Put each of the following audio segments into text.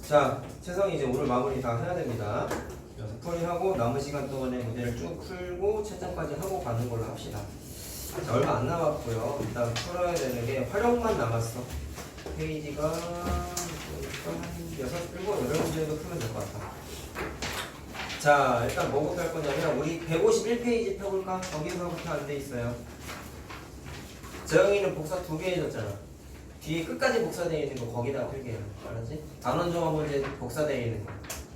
자, 채성이 이제 오늘 마무리 다 해야 됩니다. 그래서 풀이하고 남은 시간 동안에 문제를 쭉 풀고 채점까지 하고 가는 걸로 합시다. 자, 얼마 안 남았고요. 일단 풀어야 되는 게 활용만 남았어. 페이지가 한 6, 7, 8문 정도 풀면 될 것 같다. 자, 일단 뭐부터 할 거냐면 우리 151페이지 펴볼까? 거기서부터 안 돼 있어요. 재영이는 복사 2개 해줬잖아. 뒤에 끝까지 복사되어 있는 거 거기다가 풀게요. 알았지? 단원종합 문제 복사되어 있는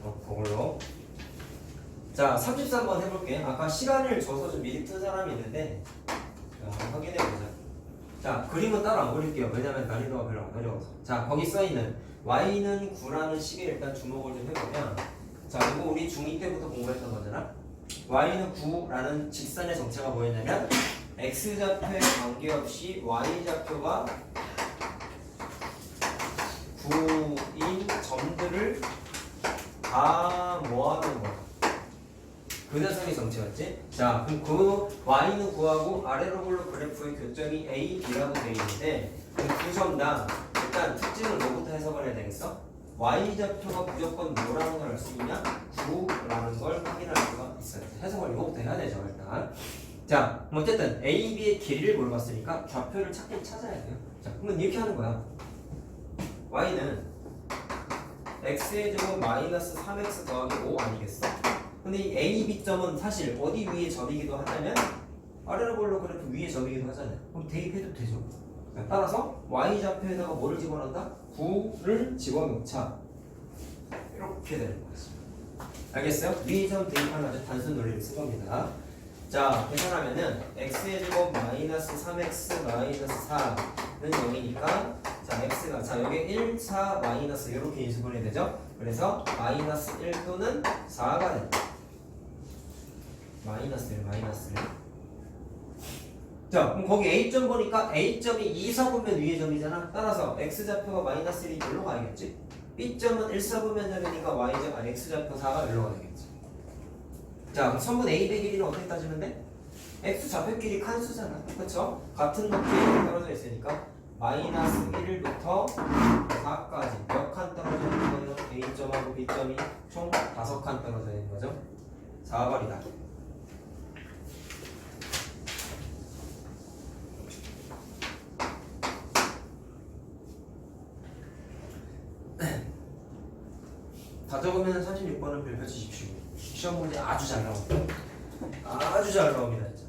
거. 그걸로. 자, 33번 해볼게. 아까 시간을 줘서 좀 미리 푼 사람이 있는데 자, 확인해보자. 자, 그림은 따로 안 그릴게요. 왜냐면 난이도가 별로 안 어려워서. 자, 거기 써있는 y는 9라는 식에 일단 주목을 좀 해보면, 자, 이거 우리 중2 때부터 공부했던 거잖아. y는 9라는 직선의 정체가 뭐였냐면 x좌표에 관계없이 y좌표가 9인 점들을 다 모아놓은 거야. 그 녀석이 정체였지? 자, 그럼 그 y는 9하고 아래로 볼로 그래프의 교점이 a, b라고 되어 있는데 그 두 점당 일단 특징을 뭐부터 해석을 해야 되겠어? y좌표가 무조건 뭐라는 걸 알 수 있냐? 9라는 걸 확인할 수가 있어요. 해석을 이거부터 해야 되죠, 일단. 자, 그럼 어쨌든 a, b의 길이를 물어봤으니까 좌표를 찾아야 돼요. 자, 그러면 이렇게 하는 거야. y는 x의 제곱 마이너스 3x 더하기 5 아니겠어? 근데 이 a, b점은 사실 어디 위에 점이기도 하냐면 아래로 볼로 그래프 위에 점이기도 하잖아요. 그럼 대입해도 되죠. 따라서 y좌표에다가 뭐를 집어넣는다? 9를 집어넣자. 이렇게 되는 거지. 알겠어요? 위에 점 대입하는 아주 단순 논리를 쓴 겁니다. 자, 계산하면은 x의 제곱 마이너스 3x 마이너스 4는 0이니까 자, x가 자 여기 1, 4, 마이너스 이렇게 인수분해 되죠? 그래서 마이너스 1 또는 4가 된다. 마이너스 1, 마이너스 1. 자, 그럼 거기 a점 보니까 a점이 2, 4 보면 위의 점이잖아. 따라서 x좌표가 마이너스 1이 여기로 가야겠지? b점은 1, 4 보면 점이니까 y좌, x좌표 4가 여기로 가야겠지. 자, 그럼 선분 AB의 길이는 어떻게 따지면 돼? X좌표 길이 칸수잖아. 그쵸? 같은 높이에 떨어져 있으니까 마이너스 1부터 4까지 몇 칸 떨어져 있는 거예요? A점하고 B점이 총 5칸 떨어져 있는 거죠? 4번이다. 다 적으면 36번은 별표 치십시오. 시험 문제 아주 잘 나옵니다. 아주 잘 나옵니다, 진짜.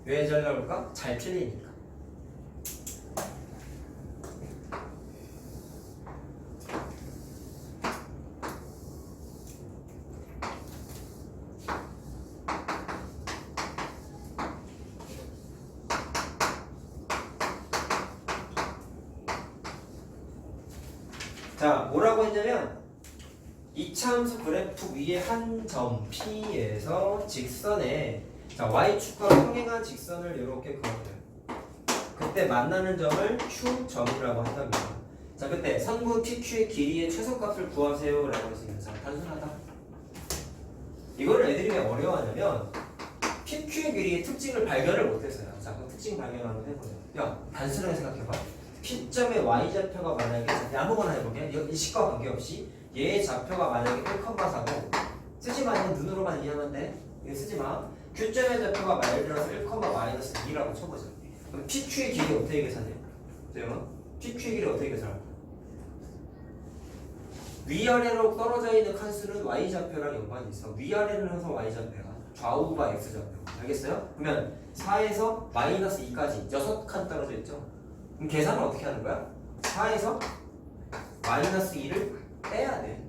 왜 잘 나올까? 잘 틀리니까. 자, 뭐라고 했냐면 이차함수 그래프 위에 한 점 P에서 직선에 자 Y축과 평행한 직선을 이렇게 그어줘요. 그때 만나는 점을 Q점이라고 한답니다. 자, 그때 선분 PQ의 길이의 최소값을 구하세요 라고 했습니다. 자, 단순하다. 이거를 애들이 왜 어려워하냐면 PQ의 길이의 특징을 발견을 못했어요. 자, 그 특징 발견 한번 해보자. 야, 단순하게 생각해봐. P점의 Y좌표가 만약에 아무거나 해볼게. 이 식과 관계없이 얘의 좌표가 만약에 1,4고 쓰지마. 이건 눈으로만 이해하면 돼. 이거 쓰지마. Q점의 좌표가 예를 들어서 1,-2라고 쳐보자. 그럼 PQ의 길이 어떻게 계산해? 재영아? PQ의 길이 어떻게 계산할까? 위아래로 떨어져 있는 칸수는 Y좌표랑 연관이 있어. 위아래를 해서 Y좌표야. 좌우가 X좌표. 알겠어요? 그러면 4에서 마이너스 2까지 6칸 떨어져 있죠? 그럼 계산은 어떻게 하는 거야? 4에서 마이너스 2를 빼야 돼.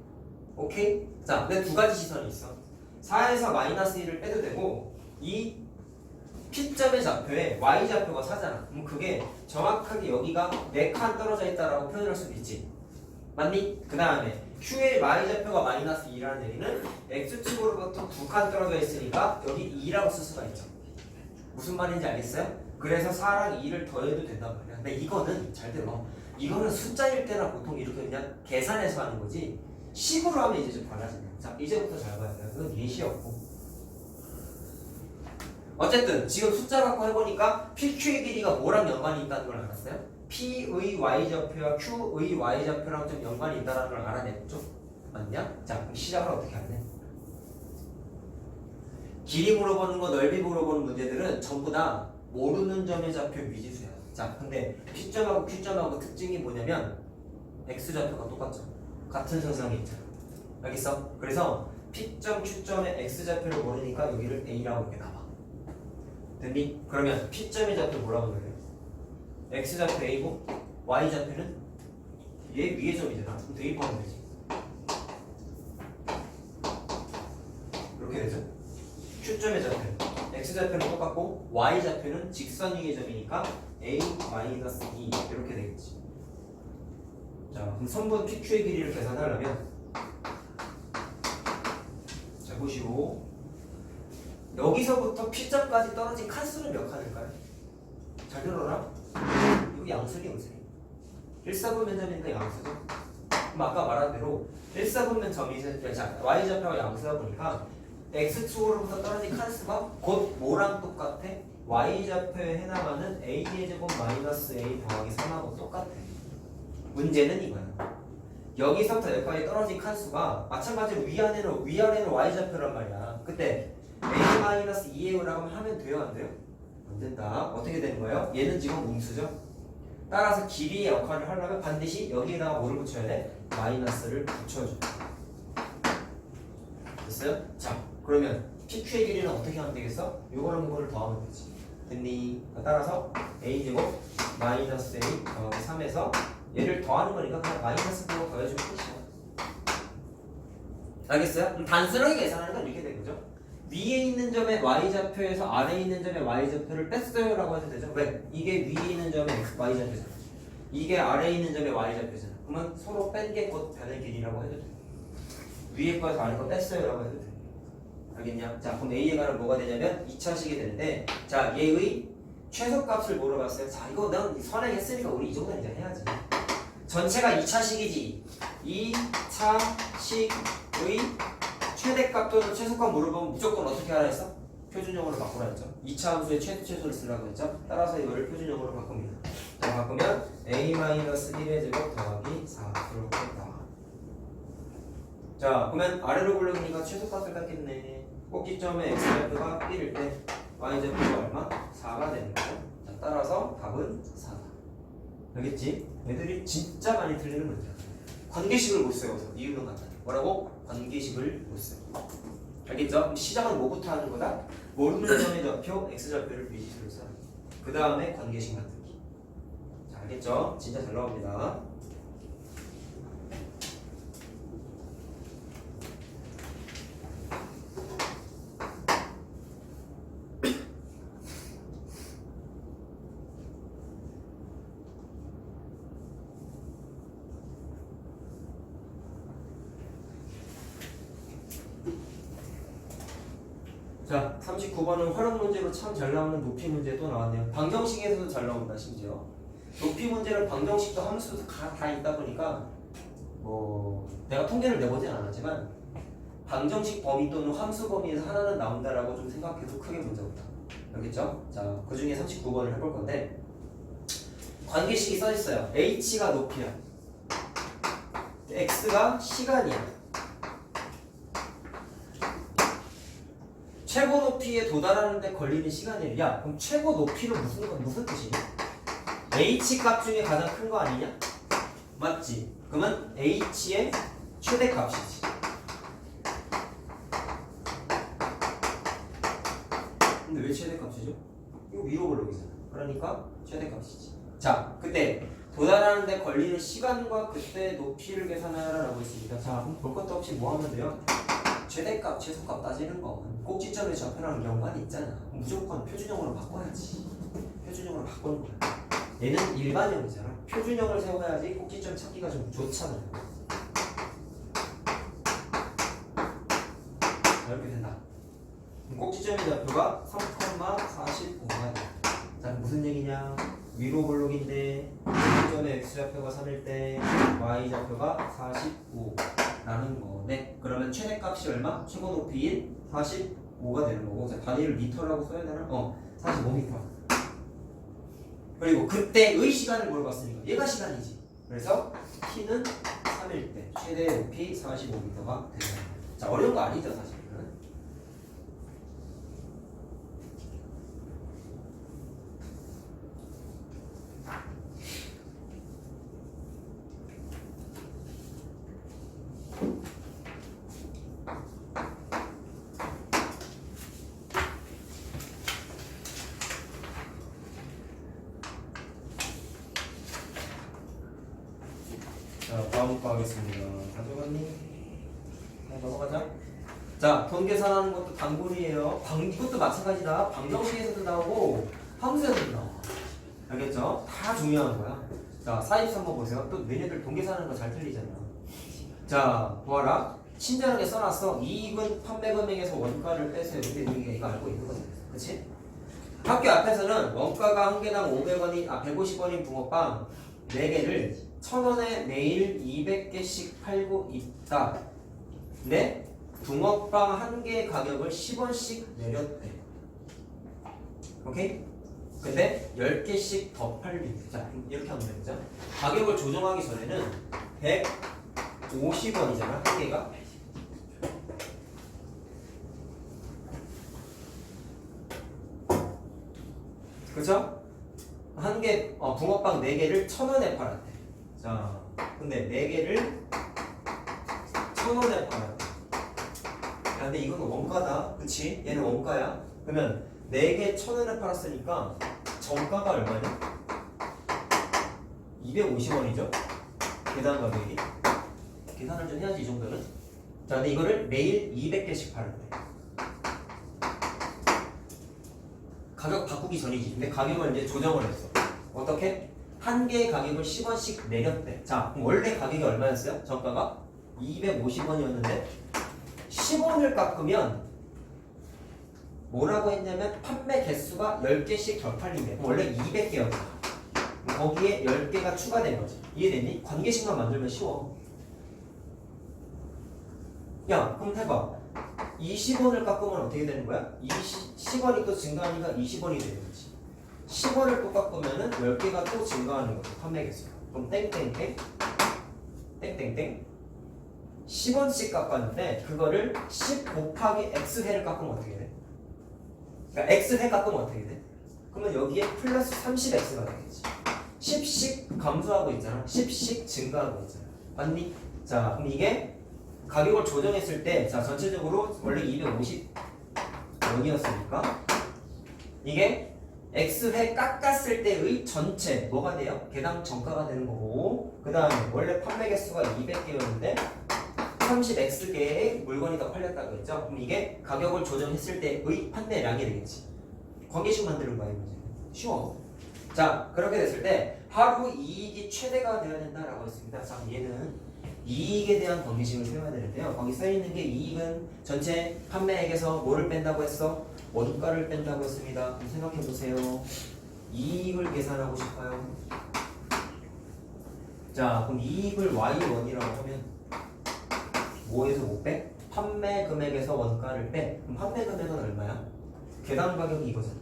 오케이? 자, 근데 두 가지 시선이 있어. 4에서 마이너스 1을 빼도 되고 이 P점의 좌표에 Y좌표가 4잖아. 그럼 그게 정확하게 여기가 4칸 떨어져 있다라고 표현할 수도 있지. 맞니? 그 다음에 Q의 Y좌표가 마이너스 2라는 얘기는 X축으로부터 2칸 떨어져 있으니까 여기 2라고 쓸 수가 있죠. 무슨 말인지 알겠어요? 그래서 4랑 2를 더해도 된단 말이야. 근데 이거는 잘 들어. 이거는 숫자일 때나 보통 이렇게 그냥 계산해서 하는 거지 식으로 하면 이제 좀 달라지네요. 자, 이제부터 잘 봐야 돼요. 이건 예시였고 어쨌든 지금 숫자 갖고 해보니까 PQ의 길이가 뭐랑 연관이 있다는 걸 알았어요? P의 y좌표와 Q의 y좌표랑 좀 연관이 있다는 걸 알아냈죠? 맞냐? 자, 그럼 시작을 어떻게 하냐? 길이 물어보는 거, 넓이 물어보는 문제들은 전부 다 모르는 점의 좌표 미지수야. 자, 근데 P점하고 Q점하고 특징이 뭐냐면 X좌표가 똑같죠. 같은 선상에 있잖아. 알겠어? 그래서 P점, Q점의 X좌표를 모르니까 여기를 A라고 이렇게 나와. 됐니? 그러면 P점의 좌표 뭐라고 그래요? X좌표 A고 Y좌표는 얘 위의 점이잖아. 그럼 대입하면 되지. 이렇게 되죠. Q점의 좌표는 X좌표는 똑같고 Y좌표는 직선 위의 점이니까 A-2 이렇게 되겠지. 자, 그럼 선분 PQ의 길이를 계산하려면 자, 보시고 여기서부터 P점까지 떨어진 칸수는 몇 칸일까요? 잘 들어라. 이거 양수리. 1사분면 점이니까 양수죠. 그럼 아까 말한 대로 1사분면 점이 자, Y좌표가 양수다 보니까 X축으로부터 떨어진 칸수가 곧 뭐랑 똑같아? Y좌표에 해나가는 A의 제곱 마이너스 A 더하기 3하고 똑같아. 문제는 이거야. 여기서부터 여기까지 떨어진 칸수가 마찬가지로 위아래는 Y좌표란 말이야. 그때 A-2A라고 하면 돼요? 안 돼요? 안 된다. 어떻게 되는 거예요? 얘는 지금 음수죠? 따라서 길이의 역할을 하려면 반드시 여기에다가 뭐를 붙여야 돼? 마이너스를 붙여줘. 됐어요? 자, 그러면 PQ의 길이는 어떻게 하면 되겠어? 요거랑 요거를 더하면 되지. 됐니? 따라서 A제곱 마이너스 A 더하기 3에서 얘를 더하는 거니까 그냥 마이너스 9로 더해주면 끝이야. 알겠어요? 그럼 단순하게 계산하는 건 이렇게 되는 거죠. 위에 있는 점의 y좌표에서 아래에 있는 점의 y좌표를 뺐어요 라고 해도 되죠. 왜? 이게 위에 있는 점의 y좌표잖아. 이게 아래에 있는 점의 y좌표잖아. 그러면 서로 뺀 게 곧 변의 길이라고 해도 돼. 위에 거에서 아래 거 뺐어요 라고 해도 돼. 알겠냐? 자, 그럼 A의 가는 뭐가 되냐면 2차식이 되는데, 자, 얘의 최소값을 물어봤어요. 자, 이거 난 선행했으니까 우리 이 정도는 이제 해야지. 전체가 2차식이지. 2차식의 최대값 또는 최소값 물어보면 무조건 어떻게 하라 했어? 표준형으로 바꾸라 했죠. 2차 함수의 최소를 쓰라고 했죠. 따라서 이거를 표준형으로 바꿉니다. 자, 바꾸면 A-1의 제곱 더하기 4 이렇게 나와. 자, 그러면 아래로 굴러가니까 최소값을 갖겠네. 꼭지점의 x좌표가 1일 때 y좌표가 얼마? 4가 되는 거죠. 자, 따라서 답은 4다. 알겠지? 애들이 진짜 많이 틀리는 문제야. 관계식을 못 세워서 이유는 간단해. 뭐라고? 관계식을 못 세워. 알겠죠? 그럼 시작은 뭐부터 하는 거다? 모르는 점의 좌표, x좌표를 미지수로 써. 그 다음에 관계식 만들기. 자, 알겠죠? 진짜 잘 나옵니다. 자, 39번은 활용 문제로 참 잘 나오는 높이 문제 또 나왔네요. 방정식에서도 잘 나온다, 심지어. 높이 문제는 방정식도 함수도 다 있다 보니까 뭐 내가 통계를 내보진 않았지만 방정식 범위 또는 함수 범위에서 하나는 나온다라고 좀 생각해도 크게 문제 없다. 알겠죠? 자, 그 중에 39번을 해볼 건데 관계식이 써 있어요. h가 높이야. x가 시간이야. 최고 높이에 도달하는 데 걸리는 시간이 야, 그럼 최고 높이는 무슨 뜻이냐? h 값 중에 가장 큰 거 아니냐? 맞지? 그러면 h의 최대값이지. 근데 왜 최대값이죠? 이거 위로 볼록이잖아. 그러니까 최대값이지. 자, 그때 도달하는 데 걸리는 시간과 그때 높이를 계산하라고 했습니다. 자, 그럼 볼 것도 없이 뭐 하면 돼요? 최대값, 최소값 따지는 건 꼭지점의 좌표랑 연관이 있잖아. 무조건 표준형으로 바꿔야지. 표준형으로 바꾸는 거야. 얘는 일반형이잖아. 표준형을 세워야지 꼭지점 찾기가 좀 좋잖아요. 이렇게 된다. 꼭지점의 좌표가 3,45가 돼. 자, 무슨 얘기냐? 위로 볼록인데 꼭지점의 x좌표가 3일 때 y좌표가 45라는 거네. 그러면 최대값이 얼마? 최고 높이인 45가 되는 거고. 자, 단위를 미터라고 써야 되나? 45m. 그리고 그때의 시간을 물어봤으니까 얘가 시간이지. 그래서 t는 3일 때 최대 높이 45m가 된다. 자, 어려운 거 아니죠 사실은. 자, 다음 거 하겠습니다. 가져갔니? 네, 넘어가자. 자, 돈 계산하는 것도 단골이에요. 이것도 마찬가지다. 방정식에서도 나오고 함수에서도 나와. 알겠죠? 다 중요한 거야. 자, 43번 보세요. 또 너네들 돈 계산하는 거 잘 틀리잖아. 자, 보아라. 친절하게 써놨어. 이익은 판매 금액에서 원가를 빼세요. 근데 우리가 이거 알고 있는 거지. 그치? 학교 앞에서는 원가가 한 개당 500원이, 150원인 붕어빵 4개를 1000원에 매일 200개씩 팔고 있다. 네? 붕어빵 한 개 가격을 10원씩 내렸대. 오케이? 근데 10개씩 더 팔린대. 자, 이렇게 하면 되죠. 가격을 조정하기 전에는 150원이잖아, 한 개가. 그죠? 한 개, 붕어빵 4개를 1000원에 팔았대. 자, 근데 4개를 1000원에 팔았대. 야, 근데 이건 원가다. 그치? 얘는 원가야. 그러면 4개 1000원에 팔았으니까 정가가 얼마냐? 250원이죠? 계산 가격이. 계산을 좀 해야지, 이 정도는. 자, 근데 이거를 매일 200개씩 팔았대. 가격 바꾸기 전이지. 근데 가격을 이제 조정을 했어. 어떻게? 한 개의 가격을 10원씩 내렸대. 자, 그럼 원래 가격이 얼마였어요? 정가가 250원이었는데 10원을 깎으면 뭐라고 했냐면 판매 개수가 10개씩 더 팔린대. 원래 200개였잖아. 거기에 10개가 추가된 거지. 이해됐니? 관계식만 만들면 쉬워. 야, 그럼 해봐. 20원을 깎으면 어떻게 되는 거야? 10원이 또 증가하니까 20원이 되는 거지. 10원을 또 깎으면은 10개가 또 증가하는 거죠. 판매 개수가. 그럼 땡땡땡 땡땡땡 10원씩 깎았는데 그거를 10 곱하기 x회를 깎으면 어떻게 돼? 그러니까 x회 깎으면 어떻게 돼? 그러면 여기에 플러스 30x가 되겠지. 10씩 감소하고 있잖아. 10씩 증가하고 있잖아. 맞니? 자, 그럼 이게 가격을 조정했을 때, 자, 전체적으로 원래 250원이었으니까 이게 x회 깎았을 때의 전체 뭐가 돼요? 개당 정가가 되는 거고, 그 다음에 원래 판매 개수가 200개였는데 30x개의 물건이 더 팔렸다고 했죠? 그럼 이게 가격을 조정했을 때의 판매량이 되겠지. 관계식 만드는 거야, 이 문제는. 쉬워. 자, 그렇게 됐을 때 하루 이익이 최대가 되어야 된다라고 했습니다. 자, 얘는 이익에 대한 관계식을 세워야 되는데요. 거기 써있는 게 이익은 전체 판매액에서 뭐를 뺀다고 했어? 원가를 뺀다고 했습니다. 생각해 보세요. 이익을 계산하고 싶어요. 자, 그럼 이익을 Y1이라고 하면 뭐에서 못 빼? 판매 금액에서 원가를 빼. 그럼 판매 금액은 얼마야? 계단 가격이 이거잖아.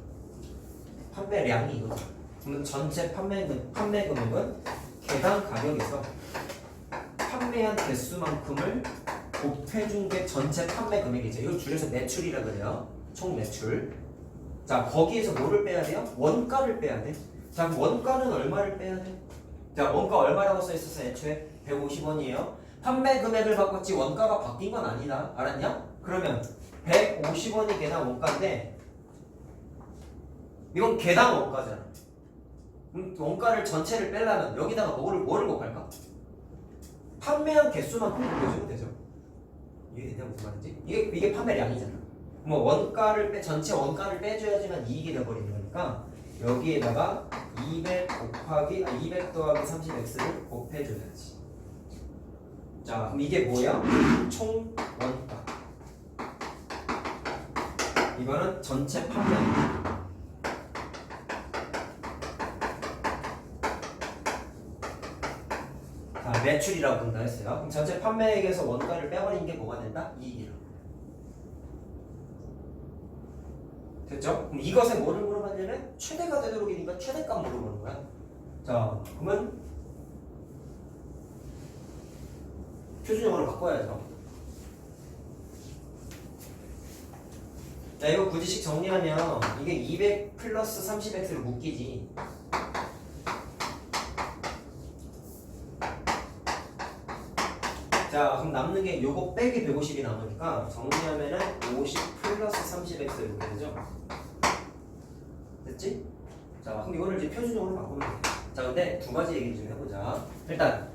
판매량이 이거잖아. 그러면 전체 판매 금액은 계단 가격에서 판매한 개수만큼을 곱해준 게 전체 판매 금액이죠. 이걸 줄여서 매출이라 그래요. 총 매출. 자, 거기에서 뭐를 빼야 돼요? 원가를 빼야 돼. 자, 그럼 원가는 얼마를 빼야 돼? 자, 원가 얼마라고 써있었어? 애초에 150원이에요. 판매 금액을 바꿨지 원가가 바뀐 건 아니다. 알았냐? 그러면 150원이 개당 원가인데 이건 개당 원가잖아. 원가를 전체를 빼려면 여기다가 뭐를 곱할까? 판매한 개수만큼 곱해주면 되죠. 이해되냐 무슨 말인지? 이게 판매량이잖아. 뭐 원가를 전체 원가를 빼줘야지만 이익이 돼버리는 거니까 여기에다가 200 더하기 30x를 곱해줘야지. 자, 그럼 이게 뭐야? 총 원가. 이거는 전체 판매. 매출이라고 본다 했어요. 그럼 전체 판매액에서 원가를 빼버린 게 뭐가 된다? 이익이라고. 됐죠? 그럼 이것에 뭐를 물어봤냐면 최대가 되도록이니까 최대값 물어보는 거야. 자, 그러면 표준형으로 바꿔야죠. 자, 이거 굳이식 정리하면 이게 200 플러스 30x로 묶이지. 자, 그럼 남는 게 요거 빼기 150이 남으니까 정리하면은 50 플러스 30x 이렇게 되죠? 됐지? 자, 그럼 이거를 이제 표준형으로 바꾸면 돼. 자, 근데 두 가지 얘기 좀 해보자. 일단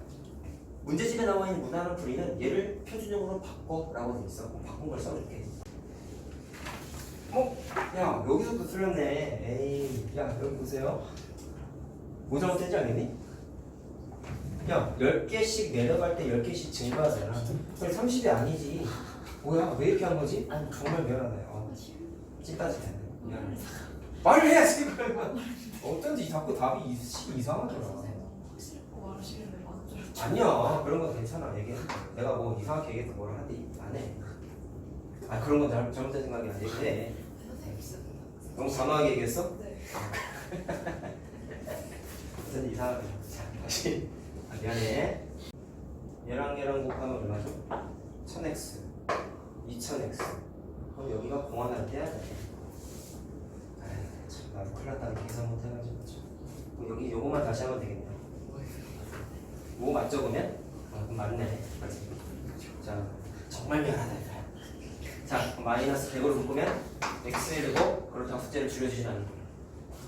문제집에 나와 있는 무난한 풀이는 얘를 표준형으로 바꿔라고 돼 있어. 그럼 바꾼 걸 써줄게. 야, 여기서도 틀렸네. 에이, 야, 여기 보세요. 뭐 잘못했지 알겠니? 야, 10개씩 내려갈 때 10개씩 증가하잖아. 그럼 30이 아니지. 뭐야, 왜 이렇게 한 거지? 아니, 정말 미안하네요. 찐따지네. 미안해. 말을 해야지, 그러면. 어쩐지 자꾸 답이 이상하더라. 아니야, 그런 건 괜찮아. 얘기해. 내가 뭐 이상하게 얘기해서 뭐라 하지? 안 해. 아, 그런 건 잘못된 생각이 아니야. 얘기해. 너무 단호하게 얘기했어? 네. 어쩐지 이상하게. 자, 다시. 아, 미안해. 얘랑 곱하면 얼마죠? 1000x 2000x. 그럼 여기가 공환할 때 해야 돼. 아이, 참, 나도 큰일 났다. 계산 못해가지고. 그럼 여기 요거만 다시 하면 되겠네요. 뭐 맞죠, 그러면? 아, 그럼 맞네. 맞지? 자, 정말 미안하다. 자, 그럼 마이너스 100으로 묶으면 x에 되고, 그렇다고 숫자를 줄여주시라는 거예요.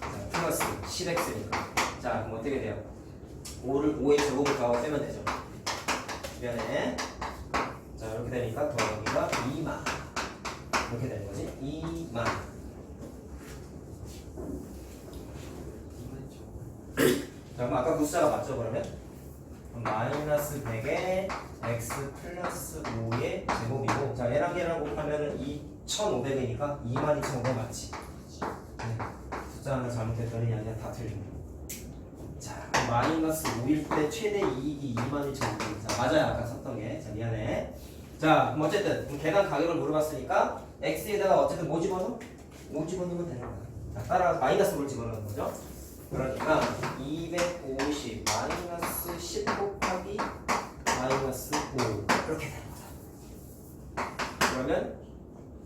자, 플러스 10x니까. 자, 그럼 어떻게 돼요? 5의 제곱을 더하고 빼면 되죠. 주변에. 자, 이렇게 되니까 더하기가 2만. 이렇게 되는 거지. 2만. 자, 그럼 아까 그 숫자가 맞죠, 그러면? 마이너스 100에 x 플러스 5의 제곱이고, 자, 얘랑 곱하면은 2,500이니까 22,500 맞지? 네. 숫자 하나 잘못했더니 아니야, 다 틀린 거. 자, 마이너스 5일 때 최대 이익이 22,500. 자, 맞아요, 아까 썼던 게. 자, 미안해. 자, 그럼 어쨌든 그럼 계산 가격을 물어봤으니까 x에다가 어쨌든 뭐 집어넣어? 5 집어넣으면 되는 거야. 자, 따라 마이너스 5를 집어넣는 거죠. 그러니까 250 마이너스 10 곱하기 마이너스 5 이렇게 되는 거다. 그러면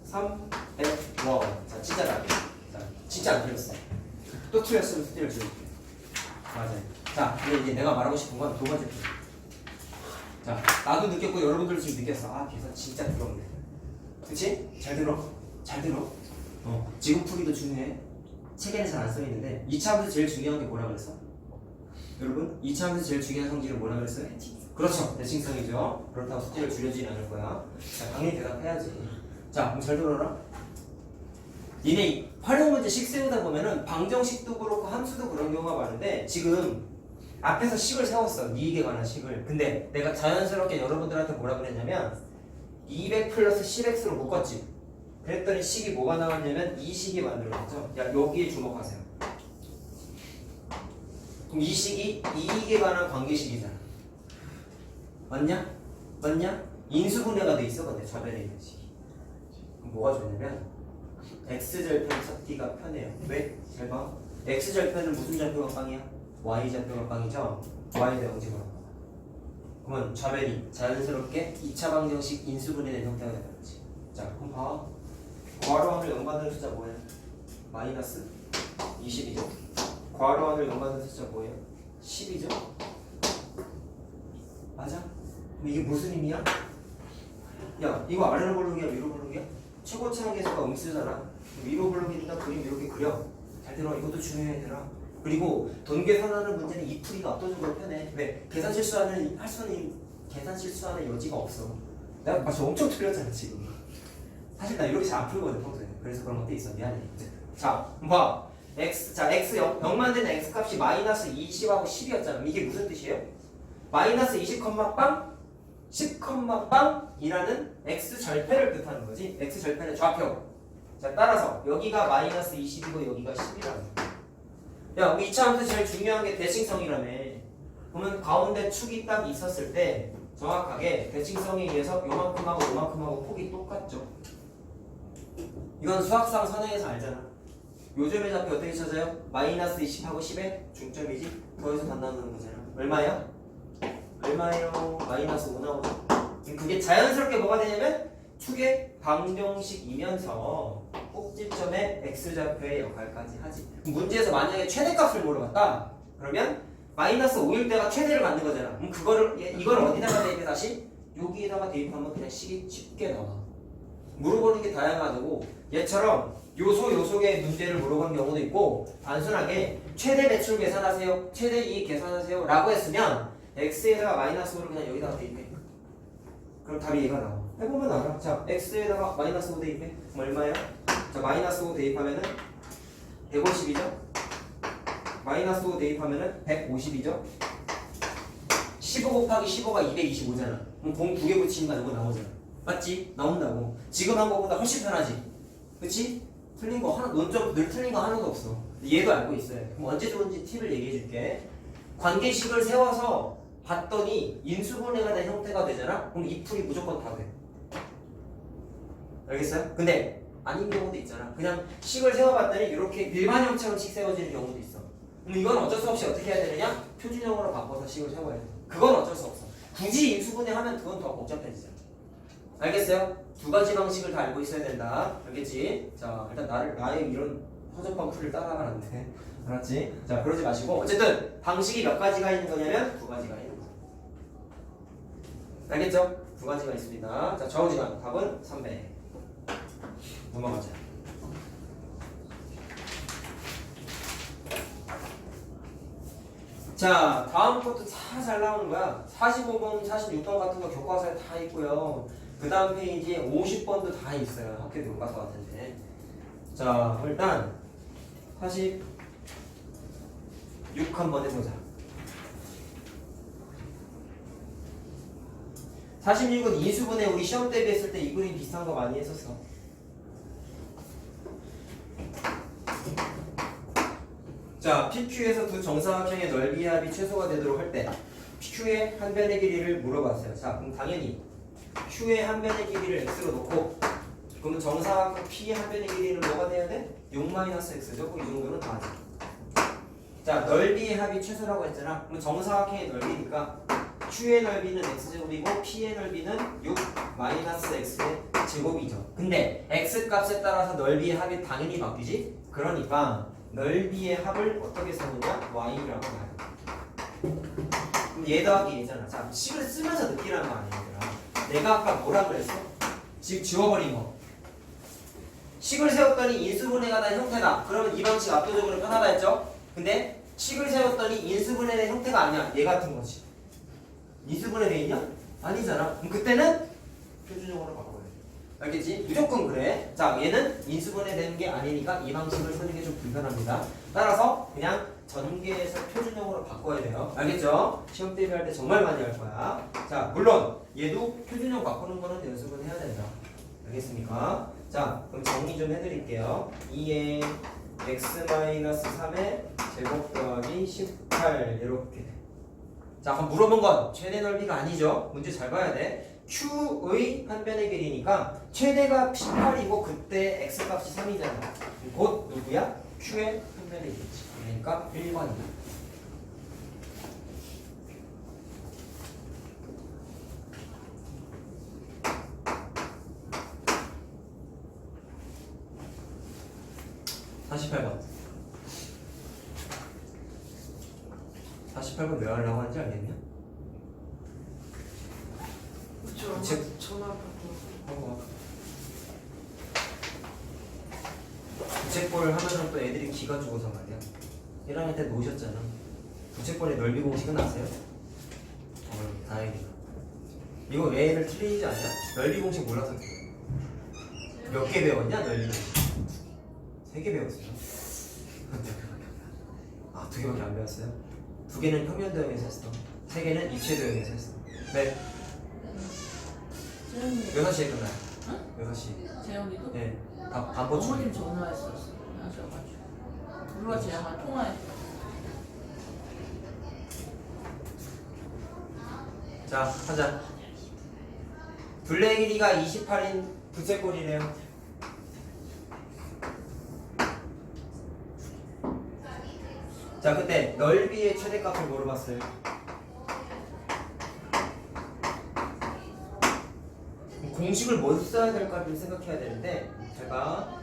300원. 자, 진짜 나게. 자, 진짜 안 틀렸어. 또 틀렸으면 숫자를 줄일게. 맞아요. 자, 근데 이제 내가 말하고 싶은 건 두 번째 표. 자, 나도 느꼈고 여러분들도 지금 느꼈어. 아, 계산 진짜 부럽네. 그치? 잘 들어. 잘 들어. 지금 풀이도 중요해. 책에는 잘 안 써있는데 2차 함수 제일 중요한 게 뭐라 그랬어? 여러분 2차 함수 제일 중요한 성질은 뭐라 그랬어요? 그렇죠, 대칭성이죠. 그렇다고 숙제를 줄여지지 않을 거야. 자, 당연히 대답해야지. 자, 그럼 잘 들어라. 니네 활용 문제식 세우다 보면은 방정식도 그렇고 함수도 그런 경우가 많은데 지금 앞에서 식을 세웠어. 이익에 관한 식을. 근데 내가 자연스럽게 여러분들한테 뭐라 그랬냐면 200 플러스 10x로 묶었지. 그랬더니 식이 뭐가 나왔냐면 이 식이 만들어졌죠. 야, 여기에 주목하세요. 그럼 이 식이 이익에 관한 관계식이잖아. 맞냐? 맞냐? 인수분해가 돼 있어. 근데 좌변에 있는 식이. 그럼 뭐가 좋냐면 x절편 찾기가 편해요. 왜? 잘 봐. x절편은 무슨 좌표가 빵이야? y좌표가 빵이죠. y대 0 집어넣어. 그러면 좌변이 자연스럽게 2차 방정식 인수분해된 형태가 되겠지. 자, 그럼 봐. 괄호함을 연관하는 숫자 뭐예요? 마이너스 20이죠. 괄호함을 연관하는 숫자 뭐예요? 10이죠. 맞아? 그럼 이게 무슨 의미야? 야, 이거 아래로 볼록이야, 위로 볼록이야? 최고 차항계수가 음수잖아. 위로 볼록이니까 그림 이렇게 그려. 잘 들어. 이것도 중요해, 얘들아. 그리고 돈 계산하는 문제는 이 풀이가 압도적으로 편해. 왜? 계산 실수하는 여지가 없어. 내가 마치 엄청 틀렸잖아 지금. 사실 나 이렇게 잘 안 풀거든 평소에. 그래서 그런 것도 있어. 미안해. 자, 봐. x 0만 되는 x 값이 마이너스 20하고 10이었잖아. 이게 무슨 뜻이에요? 마이너스 20, 빵 10, 빵이라는 x 절편을 뜻하는 거지. x 절편의 좌표. 자, 따라서 여기가 마이너스 20이고 여기가 10이라는 거야. 야, 2차 함수 제일 중요한 게 대칭성이라며. 그러면 가운데 축이 딱 있었을 때 정확하게 대칭성에 의해서 요만큼하고 폭이 똑같죠. 이건 수학상 선행에서 알잖아. 요점의 좌표 어떻게 찾아요? 마이너스 20하고 10의 중점이지. 더해서 다 나누는 거잖아. 얼마야? 얼마예요? 마이너스 5 나오죠. 그게 자연스럽게 뭐가 되냐면 축의 방정식이면서 꼭지점의 x좌표의 역할까지 하지. 문제에서 만약에 최대값을 물어봤다. 그러면 마이너스 5일 때가 최대를 갖는 거잖아. 그럼 이걸 어디다가 대입해 다시? 여기에다가 대입하면 그냥 식이 쉽게 나와. 물어보는 게 다양하고 얘처럼 요속의 문제를 물어본 경우도 있고 단순하게 최대 매출 계산하세요, 최대 이익 계산하세요 라고 했으면 x에다가 마이너스 5를 그냥 여기다가 대입해. 그럼 답이 얘가 나와. 해보면 알아. 자, x에다가 마이너스 5 대입해. 그럼 얼마예요? 자, 마이너스 5 대입하면은 150이죠? 마이너스 5 대입하면은 150이죠? 15 곱하기 15가 225잖아. 그럼 공 2개 붙이니까 이거 나오잖아. 맞지? 나온다고. 지금 한 거보다 훨씬 편하지? 그치? 틀린 거 하나, 논점 늘 틀린 거 하나도 없어. 얘도 알고 있어야 돼. 그럼 언제 좋은지 팁을 얘기해 줄게. 관계식을 세워서 봤더니 인수분해가 된 형태가 되잖아? 그럼 이 풀이 무조건 다 돼. 알겠어요? 근데 아닌 경우도 있잖아. 그냥 식을 세워봤더니 이렇게 일반 형처럼 식 세워지는 경우도 있어. 그럼 이건 어쩔 수 없이 어떻게 해야 되느냐? 표준형으로 바꿔서 식을 세워야 돼. 그건 어쩔 수 없어. 굳이 인수분해하면 그건 더 복잡해지잖아. 알겠어요? 두 가지 방식을 다 알고 있어야 된다. 알겠지? 자, 일단 나의 이런 허접한 풀을 따라가면 안 돼. 알았지? 자, 그러지 마시고 어쨌든 방식이 몇 가지가 있는 거냐면 두 가지가 있는 거야. 알겠죠? 두 가지가 있습니다. 자, 좌우지간 답은 300. 넘어가자. 자, 다음 것도 다 잘 나오는 거야. 45번, 46번 같은 거 교과서에 다 있고요. 그 다음 페이지에 50번도 다 있어요. 학교 교과서 같은데. 자, 일단 46 한번 해보자. 46은 인수분해 우리 시험 대비했을 때 이 그림 비슷한 거 많이 했었어. 자, PQ에서 두 정사각형의 넓이 합이 최소가 되도록 할 때 Q의 한 변의 길이를 물어봤어요. 자, 그럼 당연히 Q의 한 변의 길이를 x로 놓고 그러면 정사각형 P의 한 변의 길이는 뭐가 돼야 돼? 6-x죠. 이 정도는 다 하지. 자, 넓이의 합이 최소라고 했잖아. 그럼 정사각형의 넓이니까 Q의 넓이는 x제곱이고 P의 넓이는 6-x의 제곱이죠. 근데 x 값에 따라서 넓이의 합이 당연히 바뀌지? 그러니까 넓이의 합을 어떻게 세우냐? y라고 봐요. 그럼 얘 더하기 얘잖아. 자, 식을 쓰면서 느끼라는 거 아니야, 얘들아. 내가 아까 뭐라 그랬어? 지워버린 거. 식을 세웠더니 인수분해가 된 형태다. 그러면 이 방식 압도적으로 편하다 했죠? 근데 식을 세웠더니 인수분해된 형태가 아니야. 얘 같은 거지. 인수분해 돼 있냐? 아니잖아. 그럼 그때는 표준형으로 바꿔야 돼. 알겠지? 무조건 그래. 자, 얘는 인수분해 되는 게 아니니까 이 방식을 쓰는 게 좀 불편합니다. 따라서 그냥 전개해서 표준형으로 바꿔야 돼요. 알겠죠? 시험 대비할 때 정말 많이 할 거야. 자, 물론 얘도 표준형 바꾸는 거는 연습은 해야 된다. 알겠습니까? 자, 그럼 정리 좀 해드릴게요. 2의 x-3의 제곱 더하기 18 이렇게. 자, 그럼 물어본 건 최대 넓이가 아니죠. 문제 잘 봐야 돼. Q의 한 변의 길이니까 최대가 18이고 그때 X값이 3이잖아. 곧 누구야? Q의 한 변의 길이지. 그러니까 1번이다. (48번) 왜 하려고 하는지 알겠냐? 부채꼴 하면은 또 애들이 기가 죽어서 말이야. 1학년 때 놓으셨잖아. 부채꼴의 넓이 공식은 아세요? 다행이다. 이거 애를 틀리지 않냐? 넓이 공식 몰라서 몇 개 배웠냐? 넓이 공식 3개 배웠어요. 아, 2개밖에 안 배웠어요? 2개는 평면도형에서 했어. 3개는 입체도형에서 했어. 네. 6시에 끝나요. 응? 6시. 재영이도? 네. 반보 중. 어머님 전화했었어. 하셔가지고. 누가 재영아 통화했어. 자, 하자. 둘레 길이가 28인 부채꼴이래요. 자, 그때 넓이의 최대값을 물어봤어요. 공식을 뭘 써야 될까를 생각해야 되는데 제가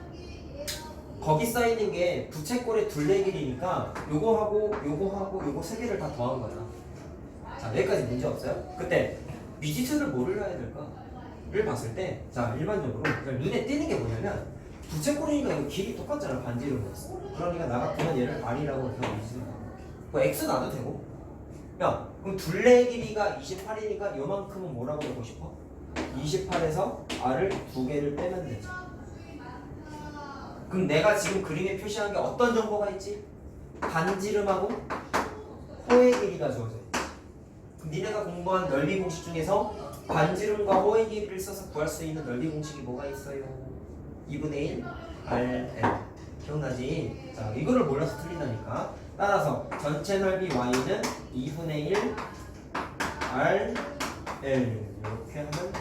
거기 써있는 게 부채꼴의 둘레길이니까 요거하고 요거 세 개를 다 더한 거야. 자, 여기까지 문제 없어요? 그때 미지수를 뭐를 해야 될까를 봤을 때, 자, 일반적으로 그냥 눈에 띄는 게 뭐냐면 부채꼴이니까 이거 길이 똑같잖아. 반지름 거였어. 그러니까 나 같으면 얘를 R이라고 해서 미지수를 뭐 X 놔도 되고. 야, 그럼 둘레 길이가 28이니까 요만큼은 뭐라고 보고 싶어? 28에서 R을 2개를 빼면 되지. 그럼 내가 지금 그림에 표시한 게 어떤 정보가 있지? 반지름하고 호의 길이가 주어져 있지. 그럼 니네가 공부한 넓이 공식 중에서 반지름과 호의 길이를 써서 구할 수 있는 넓이 공식이 뭐가 있어요? 2분의 1 RL. 기억나지? 자, 이거를 몰라서 틀린다니까. 따라서 전체 넓이 Y는 2분의 1 RL 이렇게 하면 돼.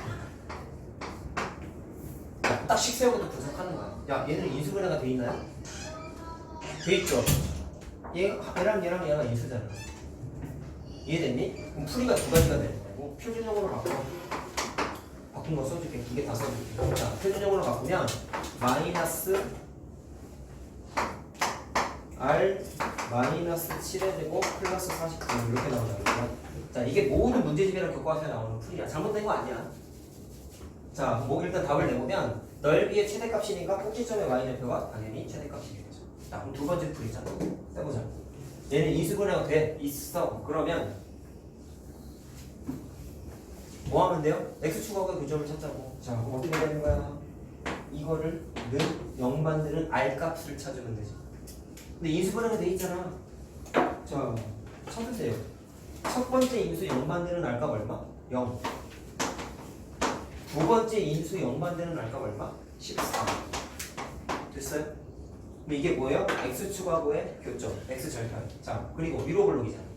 딱 식 세우고도 분석하는 거야. 야, 얘는 인수분해가 돼 있나요? 돼 있죠. 얘랑 얘가 인수잖아. 이해됐니? 그럼 풀이가 두 가지가 되는 거고 표준형으로 바꾼 거 써줄게. 두 개 다 써줄게. 자, 표준형으로 바꾸면 마이너스 R 마이너스 7의 제곱 플러스 49 이렇게 나온다고요. 자, 이게 모든 문제집이랑 교과서에 나오는 풀이야. 잘못된 거 아니야. 자, 뭐 일단 답을 내보면 넓이의 최대값이니까 꼭지점의 y좌표가 당연히 최대값이겠죠. 자, 그럼 두 번째 풀이잖아. 해보자. 얘는 인수분해가 돼 있어. 그러면 뭐 하면 돼요? x축하고 교점을 찾자고. 자, 그럼 어떻게 되는 거야? 이거를 는 0 만드는 r 값을 찾으면 되지. 근데 인수분해가 돼 있잖아. 자, 찾으세요. 첫 번째 인수 0 만드는 r 값 얼마? 0. 두 번째 인수 0 만드는 r 값 얼마? 14. 됐어요? 그럼 이게 뭐예요? x축하고의 교점, x절편. 자, 그리고 위로 블록이잖아.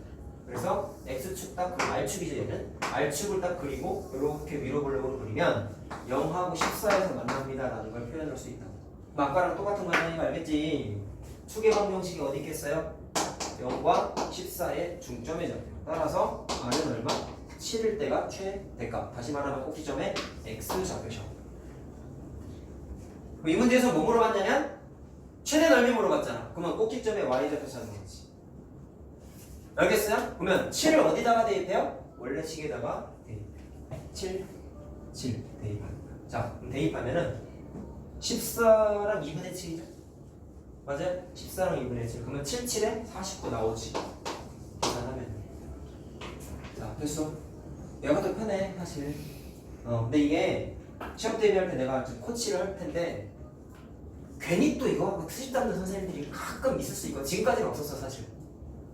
그래서 x축 딱 r축이죠. 얘는 r축을 딱 그리고 이렇게 위로 블록으로 그리면 0하고 14에서 만납니다 라는 걸 표현할 수 있다. 그럼 아까랑 똑같은 거 하니까 알겠지? 축의 방정식이 어디 있겠어요? 0과 14의 중점의 좌표. 따라서 r은 얼마? 7일 때가 최대값. 다시 말하면 꼭지점의 x좌표죠. 이 문제에서 뭐 물어봤냐면 최대 넓이 물어봤잖아. 그러면 꼭지점의 y좌표 찾는 거지. 알겠어요? 그러면 7을 어디다가 대입해요? 원래 식에다가 대입해. 7 대입합니다. 자, 그럼 대입하면은 14랑 2분의 7이죠? 맞아요? 14랑 2분의 7. 그러면 7, 7에 49 나오지. 계산하면. 자, 됐어. 얘가 더 편해, 사실. 근데 이게 시험 대비할 때 내가 좀 코치를 할 텐데 괜히 또 이거 막 트집 잡는 선생님들이 가끔 있을 수 있고 지금까지는 없었어, 사실.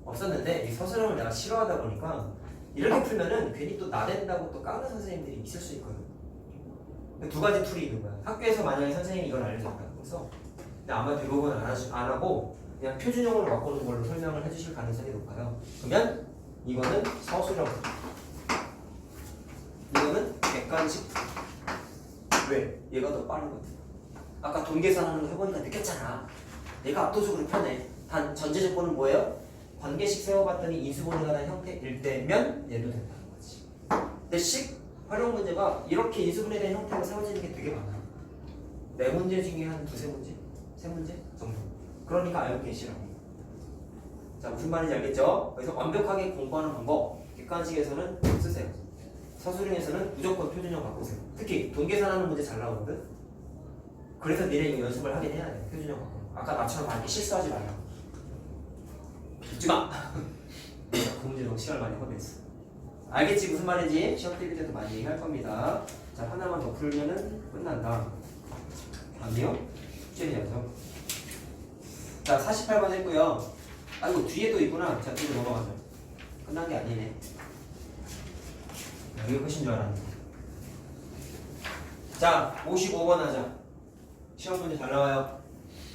없었는데 이 서술형을 내가 싫어하다 보니까 이렇게 풀면은 괜히 또 나댄다고 또 까는 선생님들이 있을 수 있거든. 두 가지 툴이 있는 거야. 학교에서 만약에 선생님이 이걸 알려줬다. 그래서 근데 아마도 이 부분은 안 하고 그냥 표준형으로 바꾸는 걸로 설명을 해주실 가능성이 높아요. 그러면 이거는 서술형. 이거는 객관식. 왜? 얘가 더 빠르거든. 아까 돈 계산하는 거 해보니까 느꼈잖아. 얘가 압도적으로 편해. 단 전제 조건은 뭐예요? 관계식 세워봤더니 인수분해가 된 형태일 때면 얘도 된다는 거지. 근데 식 활용 문제가 이렇게 인수분해된 형태로 세워지는 게 되게 많아. 4문제 중에 한 2-3문제? 3문제 정도. 그러니까 알고 계시라고. 자, 무슨 말인지 알겠죠? 그래서 완벽하게 공부하는 방법 객관식에서는 쓰세요. 서술형에서는 무조건 표준형 바꾸세요. 특히 돈 계산하는 문제 잘 나오거든. 그래서 니네 이거 연습을 하긴 해야 돼. 표준형 바꾸는. 아까 나처럼 많이 실수하지 말라고. 웃지마! 그 문제 너무 시간을 많이 허비했어. 알겠지? 무슨 말인지 시험 대비 때도 많이 얘기할 겁니다. 자, 하나만 더 풀면은 끝난다. 아니요? 숙제해야죠. 자, 48번 했고요. 아이고, 뒤에도 있구나. 자, 뒤로 넘어가죠. 끝난 게 아니네. 여기 끝인 줄 알았는데. 자, 55번 하자. 시험 문제 잘 나와요.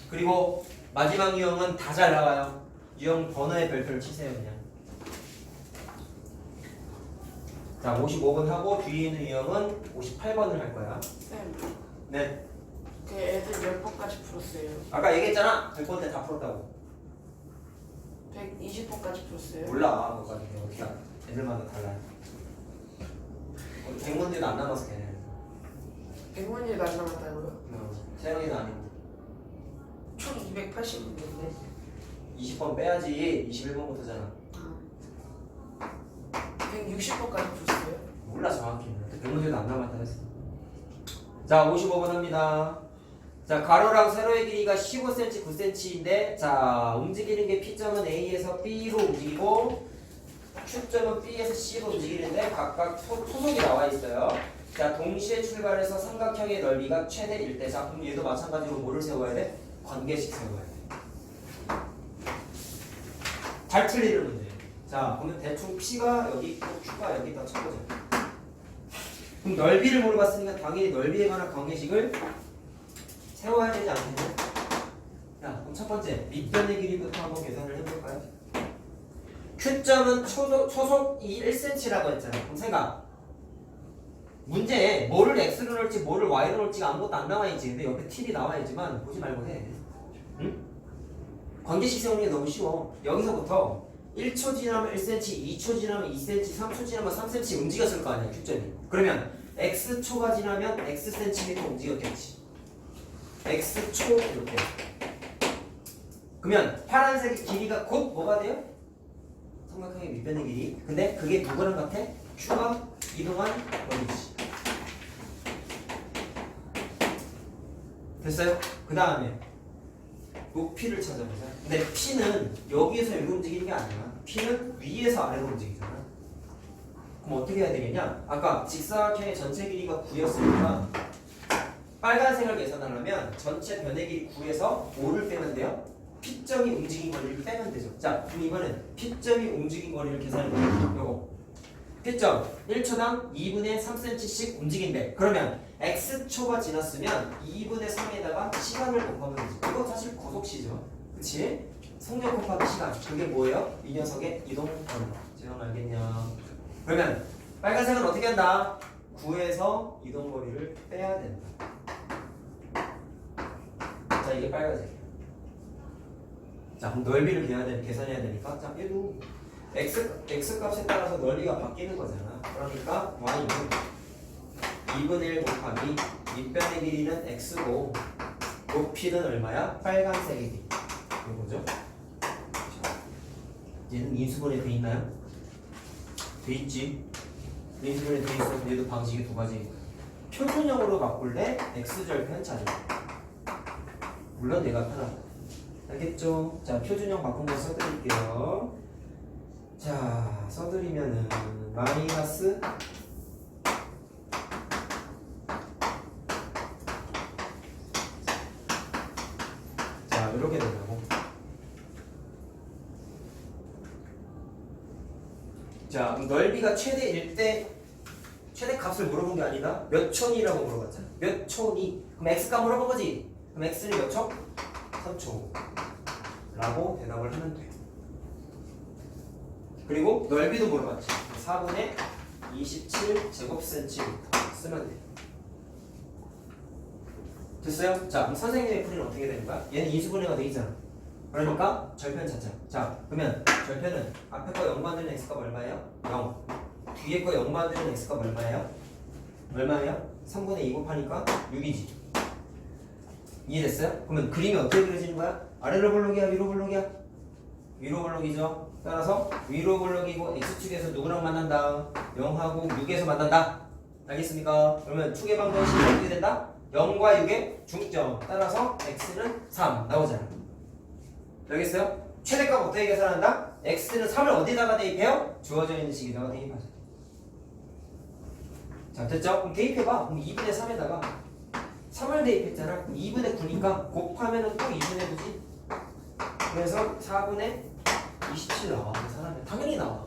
그리고 마지막 유형은 다 잘 나와요. 유형 번호의 별표를 치세요, 그냥. 자, 55번 하고 뒤에 있는 유형은 58번을 할 거야. 쌤, 네. 그 애들 10번까지 풀었어요. 아까 얘기했잖아. 100번 때 다 풀었다고. 120번까지 풀었어요. 몰라 그거까지 어떻게 알아? 애들마다 달라요. 우리 100문제도 안 남았어 걔네. 100문제도 안 남았다고요? 세영이는 아니고 총 280문제인데. 20번 빼야지. 21번부터잖아. 160번까지 풀었어요. 몰라 정확히는. 100문제도 안 남았다 했어. 자 55번 합니다. 자 가로랑 세로의 길이가 15cm, 9cm인데 자 움직이는 게 P점은 A에서 B로 움직이고 Q점은 B에서 C로 움직이는데 각각 소속이 나와 있어요. 자 동시에 출발해서 삼각형의 넓이가 최대 1대. 자 그럼 얘도 마찬가지로 뭐를 세워야 돼? 관계식 세워야 돼. 잘 틀리는 문제. 자 보면 대충 P가 여기 있고 Q가 여기 있다 쳐보자. 그럼 넓이를 물어봤으니까 당연히 넓이에 관한 관계식을 세워야 되지 않겠냐? 야, 그럼 첫 번째 밑변의 길이부터 한번 계산을 해볼까요? Q점은 초속이 1cm라고 했잖아. 그럼 생각. 문제에 뭐를 x로 넣을지 뭐를 y로 넣을지가 아무것도 안 나와있지. 근데 옆에 t이 나와있지만 보지 말고 해. 응? 관계식 세우는 게 너무 쉬워. 여기서부터 1초 지나면 1cm, 2초 지나면 2cm, 3초 지나면 3cm 움직였을 거 아니야, Q점이. 그러면 x초가 지나면 xcm 움직였겠지. x초 이렇게. 그러면 파란색의 길이가 곧 뭐가 돼요? 삼각형의 밑변의 길이. 근데 그게 누구랑 같아? Q가 이동한 거리지. 됐어요? 그 다음에 높이를 찾아보자. 근데 P는 여기에서 여기로 움직이는 게 아니야. P는 위에서 아래로 움직이잖아. 그럼 어떻게 해야 되겠냐? 아까 직사각형의 전체 길이가 9였으니까 빨간색을 계산하려면 전체 변의 길이 9에서 5를 빼면 돼요. P점이 움직인 거리를 빼면 되죠. 자, 그럼 이번엔 P점이 움직인 거리를 계산해볼게요. 요거 P점 1초당 2분의 3cm씩 움직인대. 그러면 X초가 지났으면 2분의 3에다가 시간을 곱하면 되지. 이거 사실 고속시죠. 그치? 속력 곱하기 시간. 그게 뭐예요? 이 녀석의 이동 거리. 제가 알겠냐? 그러면 빨간색은 어떻게 한다? 9에서 이동 거리를 빼야 된다. 자, 이게 빨간색이야. 자, 그럼 넓이를 계산해야 되니까 자, 얘도 x 값에 따라서 넓이가 바뀌는 거잖아. 그러니까 y는 2분의 1 곱하기 밑변의 길이는 x고 높이는 얼마야? 빨간색의 길이. 이거죠? 얘는 인수분해 돼 있나요? 돼 있지. 인수분해 돼 있어. 얘도 방식이 두 가지. 표준형으로 바꿀래? x절편 찾아. 물론 내가 편하다. 알겠죠? 자, 표준형 바꾼 거 써드릴게요. 자, 써드리면은 마이너스 자, 이렇게 된다고. 자, 그럼 넓이가 최대 1대 최대 값을 물어본 게 아니라 몇 촌이라고 물어봤잖아. 몇 촌이. 그럼 x값 물어본 거지. 그럼 x는 몇 초? 3초 라고 대답을 하면 돼. 그리고 넓이도 물어봤지. 4분의 27 제곱센티미터 쓰면 돼. 됐어요? 자, 그럼 선생님의 풀이는 어떻게 되는 거야? 얘는 인수분해가 돼 있잖아. 그러니까 절편 찾자. 자, 그러면 절편은 앞에 거 0 만드는 x값 얼마예요? 0. 뒤에 거 0 만드는 x값 얼마예요? 얼마예요? 3분의 2 곱하니까 6이지. 이해됐어요? 그러면 그림이 어떻게 그려지는 거야? 아래로 볼록이야? 위로 볼록이야? 위로 볼록이죠. 따라서 위로 볼록이고 x축에서 누구랑 만난다? 0하고 6에서 만난다. 알겠습니까? 그러면 축의 방정식이 어떻게 된다? 0과 6의 중점. 따라서 x는 3 나오잖아. 알겠어요? 최대값 어떻게 계산한다? x는 3을 어디다가 대입해요? 주어져 있는 식에다가 대입하자. 자, 됐죠? 그럼 대입해봐. 그럼 2분의 3에다가 3을 대입했잖아. 2분의 9니까 곱하면은 또 2분의 9지. 그래서 4분의 27 나와. 계산하면 당연히 나와.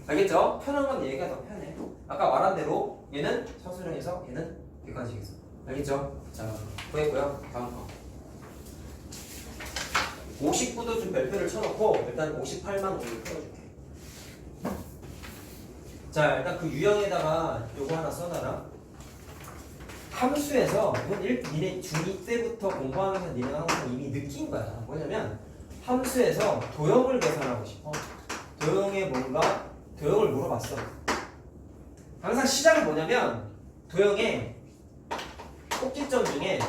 알겠죠? 편한 건 얘가 더 편해. 아까 말한 대로 얘는 서술형에서 얘는 객관식에서. 알겠죠? 자, 구했고요. 다음 거. 59도 좀 별표를 쳐놓고 일단 58만 오늘 풀어줄게. 자, 일단 그 유형에다가 요거 하나 써놔라. 함수에서 이건 니네 중2 때부터 공부하면서 니네가 항상 이미 느낀 거야. 뭐냐면 함수에서 도형을 계산하고 싶어. 도형에 뭔가 도형을 물어봤어. 항상 시작은 뭐냐면 도형의 꼭지점 중에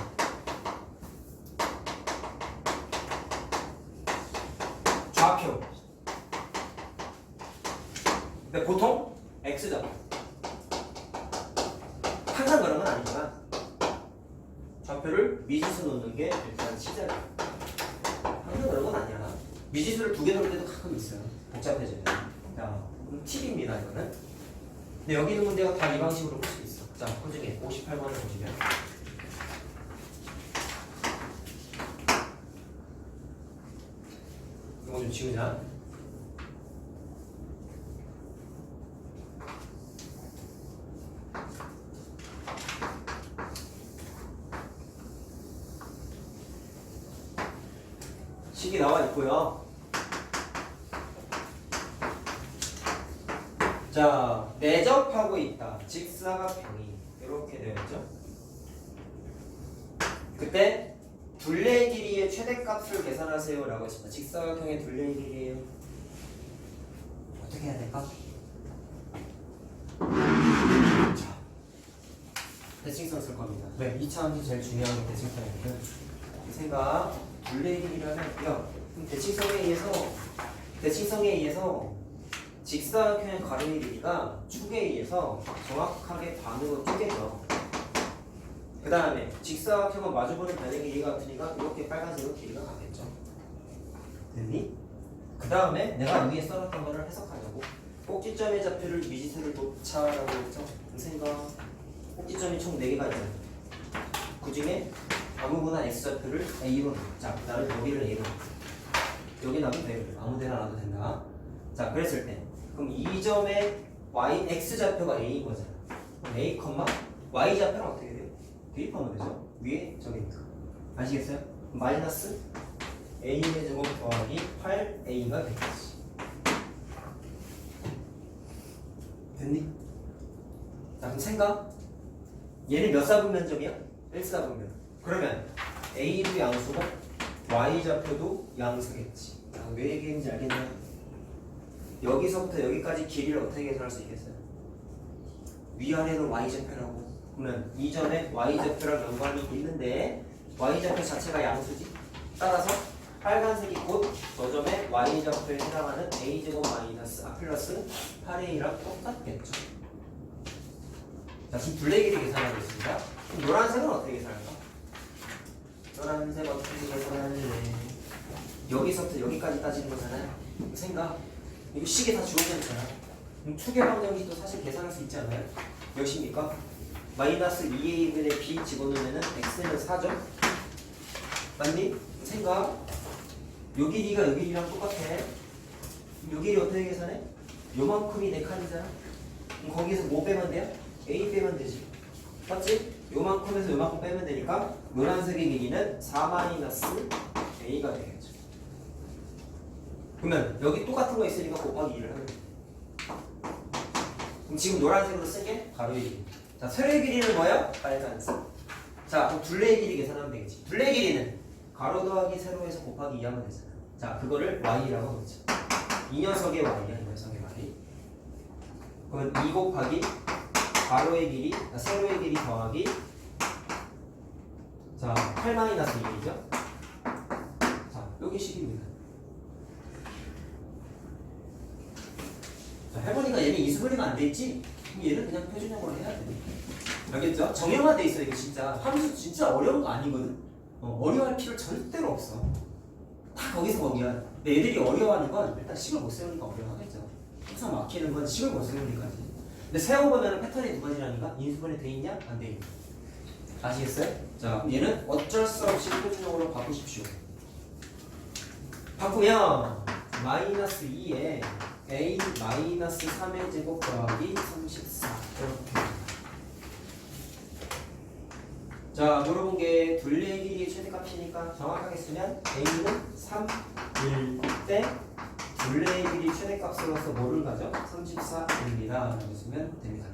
좌표. 근데 보통 x좌표. 항상 그런 건 아니지만 좌표를 미지수 놓는 게 일단 시작이야. 항상 그런 건 아니야. 미지수를 2개 놓을 때도 가끔 있어요. 복잡해지면. 자, 팁입니다 이거는. 근데 여기 있는 문제가 다 이 방식으로 풀 수 있어. 자, 그 중에 58번을 보시면 이거 좀 지우자. 식이 나와 있고요. 자, 내접하고 있다. 직사각형이 이렇게 되어 있죠. 그때 둘레 길이의 최대값을 계산하세요라고 했습니다. 직사각형의 둘레 길이에요. 어떻게 해야 될까? 자, 대칭성 쓸 겁니다. 네, 2차 함수 제일 중요한 게 대칭성이거든. 생각. 둘레 길이라면 야, 그럼 대칭성에 의해서 직사각형의 가로의 길이가 축에 의해서 정확하게 반으로 쪼개져. 그 다음에 직사각형은 마주보는 변의 길이가 같으니까 이렇게 빨간색으로 길이가 가겠죠. 됐니? 그 다음에 내가 위에 써놨던 거를 해석하려고 꼭지점의 좌표를 미지수를 놓자라고 했죠. 생각. 꼭지점이 총 4개가 있잖아요. 그 중에 아무거나 x좌표를 a로 자, 나는 여기를 a로 여기 놔도 돼. 아무데나 놔도 된다. 자, 그랬을 때 그럼 이 점의 y x좌표가 a인 거잖아. 그럼 a, y좌표는 어떻게 돼요? 대입하면 되죠. 위에 저기니까. 아시겠어요? 마이너스 a의 제곱 더하기 8a가 되겠지. 됐니? 자, 그럼 생각. 얘는 몇 사분 면적이야? 1사분 면적. 그러면 A도 양수고 Y좌표도 양수겠지. 왜 얘기했는지 알겠나요? 여기서부터 여기까지 길이를 어떻게 계산할 수 있겠어요? 위아래로 Y좌표라고. 그러면 이 점에 Y좌표랑 연관이 있는데 Y좌표 자체가 양수지. 따라서 빨간색이 곧 저 점의 Y좌표에 해당하는 A제곱 마이너스 플러스 8A랑 똑같겠죠. 자, 지금 둘레 길이 계산하고 있습니다. 그럼 노란색은 어떻게 계산할까? 노란색 어떻게 계산할래? 여기서부터 여기까지 따지는 거잖아요. 생각. 이거 식에 다 주어져 있잖아. 그럼 축의 방정식도 사실 계산할 수 있지 않나요? 몇입니까? 마이너스 2a분의 b 집어넣으면 x는 4죠? 맞니? 생각. 요 길이가 요 길이랑 똑같아. 요 길이 어떻게 계산해? 요만큼이 내 칸이잖아. 그럼 거기서 뭐 빼면 돼요? a 빼면 되지. 맞지? 요만큼에서 요만큼 빼면 되니까 노란색의 길이는 4-a가 되겠죠. 그러면 여기 똑같은 거 있으니까 곱하기 2를 하면 돼. 그럼 지금 노란색으로 쓴 게 가로의 길이. 자, 세로의 길이는 뭐야? 빨간색. 자, 그럼 둘레의 길이 계산하면 되겠지. 둘레 길이는 가로 더하기 세로에서 곱하기 2 하면 되잖아. 자, 그거를 y라고 놓자. 이 녀석의 y야, 이 녀석의 y. 그러면 2 곱하기 가로의 길이, 세로의 길이 더하기 자, 8-2이죠? 자, 여기 식입니다. 자, 해보니까 얘는 이수분해가 안 돼 있지? 그럼 얘는 그냥 표준형으로 해야 돼. 알겠죠? 정형화돼 있어. 이게 진짜 함수 진짜 어려운 거 아니거든. 어려워할 필요 절대로 없어. 다 거기서 거기야. 근데 애들이 어려워하는 건 일단 식을 못 세우니까 어려워하겠죠. 항상 막히는 건 식을 못 세우니까지. 근데 세워보면 패턴이 2가지라니까? 인수분해 돼 있냐? 안 돼 있냐? 아시겠어요? 자, 그럼 얘는 어쩔 수 없이 표준형으로 바꾸십시오. 바꾸면 마이너스 2에 a 마이너스 3의 제곱 더하기 34 이렇게. 자, 물어본 게 둘레 길이의 최대값이니까 정확하게 쓰면 a는 3일 때 둘레 길이 최대값으로서 뭐를 가져? 34입니다. 라고 쓰면 됩니다.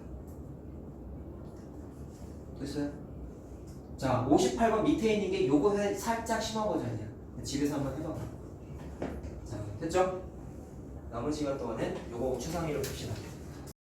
됐어요? 자, 58번 밑에 있는 게 요거 살짝 심화 버전이야. 집에서 한번 해봐. 됐죠? 남은 시간 동안은 요거 추상위를 풉시다.